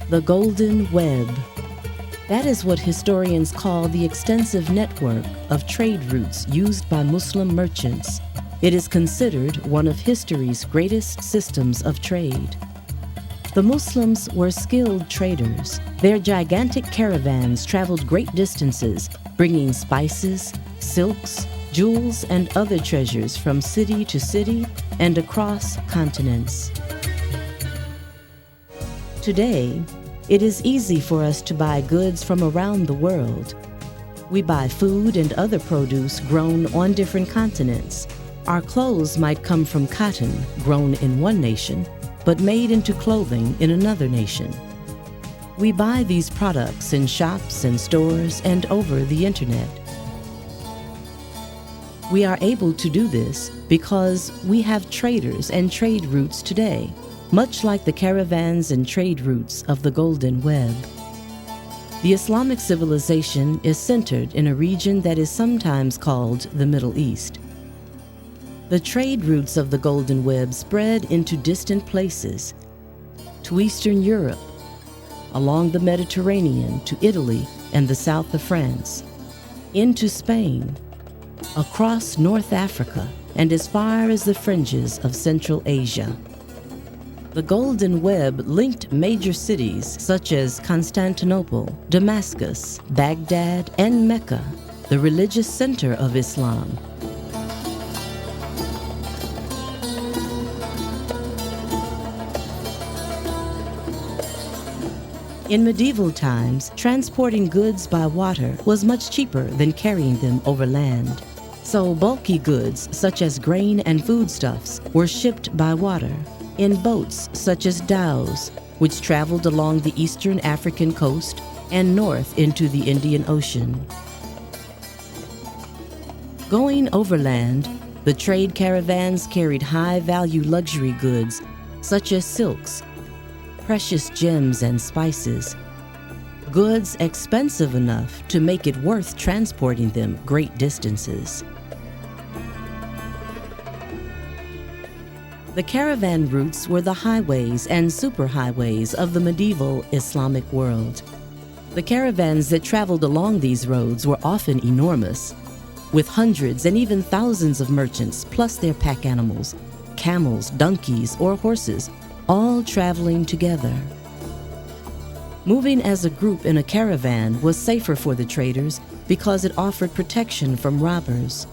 The Golden Web. That is what historians call the extensive network of trade routes used by Muslim merchants. It is considered one of history's greatest systems of trade. The Muslims were skilled traders. Their gigantic caravans traveled great distances, bringing spices, silks, jewels, and other treasures from city to city and across continents. Today, it is easy for us to buy goods from around the world. We buy food and other produce grown on different continents. Our clothes might come from cotton grown in one nation, but made into clothing in another nation. We buy these products in shops and stores and over the internet. We are able to do this because we have traders and trade routes today, much like the caravans and trade routes of the Golden Web. The Islamic civilization is centered in a region that is sometimes called the Middle East. The trade routes of the Golden Web spread into distant places, to Eastern Europe, along the Mediterranean to Italy and the south of France, into Spain, across North Africa, and as far as the fringes of Central Asia. The Golden Web linked major cities such as Constantinople, Damascus, Baghdad, and Mecca, the religious center of Islam. In medieval times, transporting goods by water was much cheaper than carrying them over land. So bulky goods such as grain and foodstuffs were shipped by water in boats such as dhows, which traveled along the eastern African coast and north into the Indian Ocean. Going overland, the trade caravans carried high-value luxury goods such as silks, precious gems and spices, goods expensive enough to make it worth transporting them great distances. The caravan routes were the highways and superhighways of the medieval Islamic world. The caravans that traveled along these roads were often enormous, with hundreds and even thousands of merchants plus their pack animals, camels, donkeys, or horses, all traveling together. Moving as a group in a caravan was safer for the traders because it offered protection from robbers.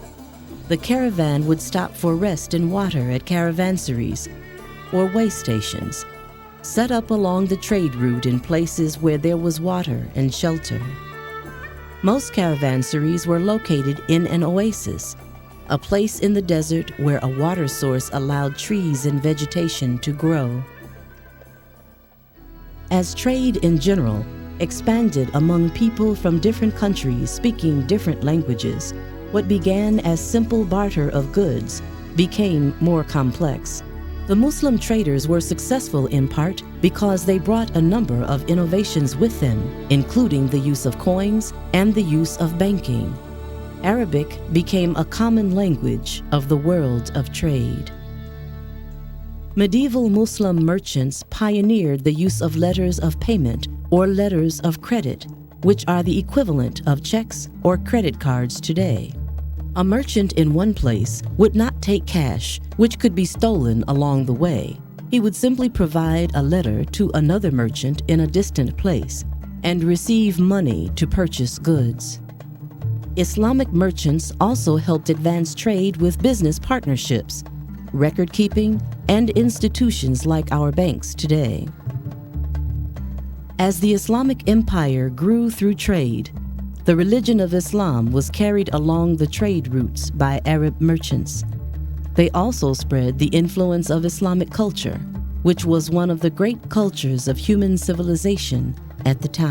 The caravan would stop for rest and water at caravanseries or way stations, set up along the trade route in places where there was water and shelter. Most caravanseries were located in an oasis, a place in the desert where a water source allowed trees and vegetation to grow. As trade in general expanded among people from different countries speaking different languages, what began as simple barter of goods became more complex. The Muslim traders were successful in part because they brought a number of innovations with them, including the use of coins and the use of banking. Arabic became a common language of the world of trade. Medieval Muslim merchants pioneered the use of letters of payment or letters of credit, which are the equivalent of checks or credit cards today. A merchant in one place would not take cash, which could be stolen along the way. He would simply provide a letter to another merchant in a distant place and receive money to purchase goods. Islamic merchants also helped advance trade with business partnerships, record keeping, and institutions like our banks today. As the Islamic Empire grew through trade, the religion of Islam was carried along the trade routes by Arab merchants. They also spread the influence of Islamic culture, which was one of the great cultures of human civilization at the time.